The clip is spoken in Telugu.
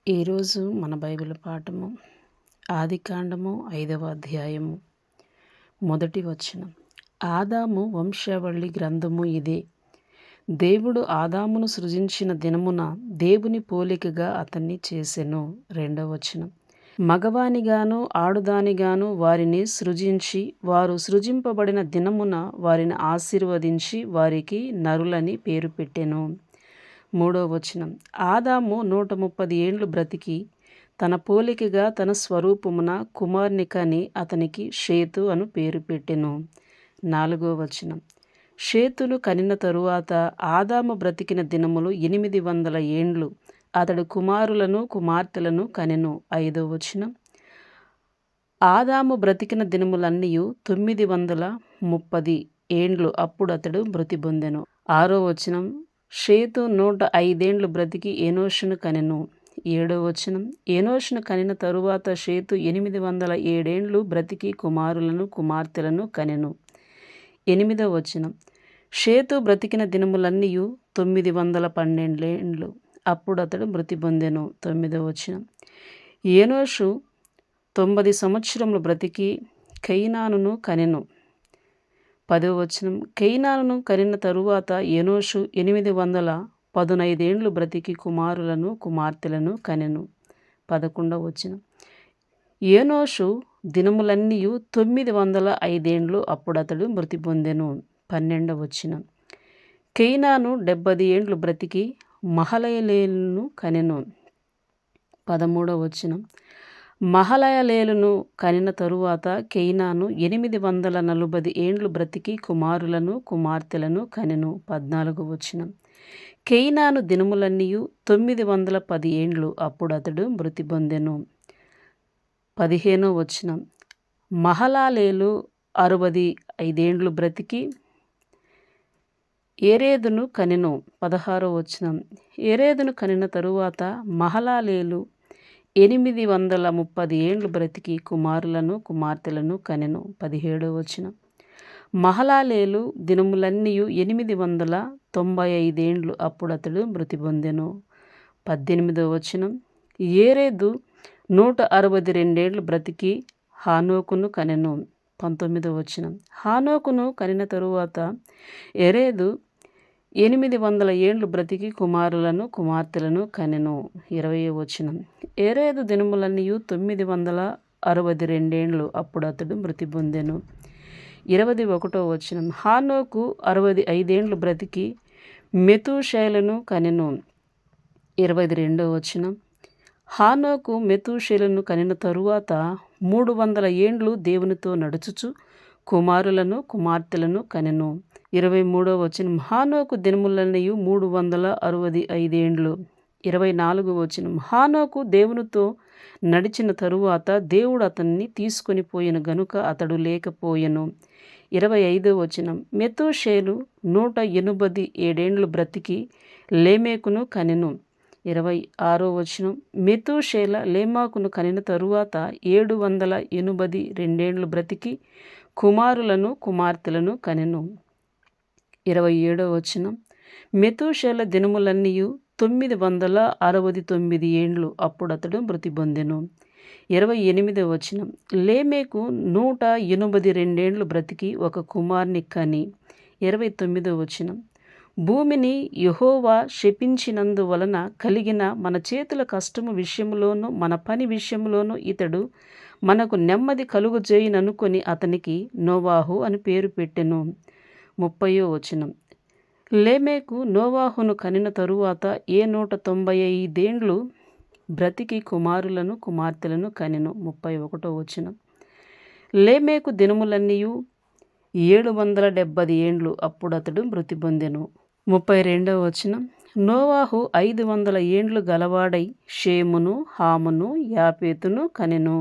ఈరోజు మన బైబిల్ పాఠము ఆదికాండము 5వ అధ్యాయము మొదటి వచనం. ఆదాము వంశావళి గ్రంథము ఇదే. దేవుడు ఆదామును సృజించిన దినమున దేవుని పోలికగా అతన్ని చేసెను. 2వ వచనం. మగవానిగాను ఆడుదానిగాను వారిని సృజించి వారు సృజింపబడిన దినమున వారిని ఆశీర్వదించి వారికి నరులని పేరు పెట్టెను. 3వ వచనం. ఆదాము 130 ఏండ్లు బ్రతికి తన పోలికగా తన స్వరూపమున కుమారుని కని అతనికి షేతు అను పేరు పెట్టెను. 4వ వచనం. షేతును కనిన తరువాత ఆదాము బ్రతికిన దినములు 800 ఏండ్లు. అతడు కుమారులను కుమార్తెలను కనెను. 5వ వచనం. ఆదాము బ్రతికిన దినములన్నీయు 930 ఏండ్లు. అప్పుడు అతడు మృతి పొందెను. 6వ వచనం. షేతు 105 ఏండ్లు బ్రతికి ఏనోషును కనెను. 7వ వచనం. ఏనోషును కనిన తరువాత షేతు 807 ఏండ్లు బ్రతికి కుమారులను కుమార్తెలను కనెను. 8వ వచనం. షేతు బ్రతికిన దినములన్నీయు 912 ఏండ్లు. అప్పుడు అతడు మృతి పొందెను. 9వ వచనం. ఏనోషు 90 సంవత్సరములు బ్రతికి కైనానును కనెను. 10వ వచనం. కైనానును కనిన తరువాత ఏనోషు 815 ఏండ్లు బ్రతికి కుమారులను కుమార్తెలను కనెను. 11వ వచనం. ఏనోషు దినములన్నీయు 905 ఏండ్లు. అప్పుడు అతడు మృతి పొందెను. 12వ వచనం. కైనాను 70 ఏండ్లు బ్రతికి మహలలేలును కనెను. 13వ వచనం. మహలలేలును కనిన తరువాత కైనాను 840 ఏండ్లు బ్రతికి కుమారులను కుమార్తెలను కనెను. 14వ వచనం. కైనాను దినములన్నీయు 910 ఏండ్లు. అప్పుడు అతడు మృతి పొందెను. 15వ వచనం. మహలలేలు 65 ఏండ్లు బ్రతికి ఏరేదును కనెను. 16వ వచనం. ఏరేదును కనిన తరువాత మహలలేలు 830 ఏండ్లు బ్రతికి కుమారులను కుమార్తెలను కనెను. 17వ వచనం. మహలలేలు దినములన్నీయు 895 ఏండ్లు. అప్పుడు అతడు మృతి పొందెను. 18వ వచనం. ఏరేదు 162 ఏండ్లు బ్రతికి హానోకును కనెను. 19వ వచనం. హానోకును కనిన తరువాత ఏరేదు 800 ఏండ్లు బ్రతికి కుమారులను కుమార్తెలను కనెను. 20వ వచనం. ఏరేదు దినములన్నీయు 962 ఏండ్లు. అప్పుడు అతడు మృతి పొందెను. 21వ వచనం. హానోకు 65 ఏండ్లు బ్రతికి మెతూషేలను కనెను. 22వ వచనం. హానోకు మెతూషేలను కనిన తరువాత 300 ఏండ్లు దేవునితో నడుచుచు కుమారులను కుమార్తెలను కనెను. 23వ వచనం. హానోకు దినములన్నీయు 365 ఏండ్లు. 24వ వచనం. హానోకు దేవునితో నడిచిన తరువాత దేవుడు అతన్ని తీసుకొని పోయిన గనుక అతడు లేకపోయెను. 25వ వచనం. మెతూషేలు 187 ఏండ్లు బ్రతికి లేమెకును కనెను. 26వ వచనం. మెతూషేల లేమెకును కనిన తరువాత 782 ఏండ్లు బ్రతికి కుమారులను కుమార్తెలను కనెను. 27వ వచనం. మెతూషేల దినములన్నీయు 969 ఏండ్లు. అప్పుడు అతడు మృతి పొందెను. 28వ వచనం. లేమెకు 182 ఏండ్లు బ్రతికి ఒక కుమారుని కని. 29వ వచనం. భూమిని యెహోవా శపించినందువలన కలిగిన మన చేతుల కష్టము విషయములోను మన పని విషయములోను ఇతడు మనకు నెమ్మది కలుగజేయుననుకొని అతనికి నోవాహు అని పేరు పెట్టెను. 30వ వచనం. లేమెకు నోవాహును కనిన తరువాత 195 ఏండ్లు బ్రతికి కుమారులను కుమార్తెలను కనెను. 31వ వచనం. లేమెకు దినములన్నీయు 770 ఏండ్లు. అప్పుడు అతడు మృతి పొందెను. 32వ వచనం. నోవాహు 500 ఏండ్లు గలవాడై షేమును హామును యాపేతును కనెను.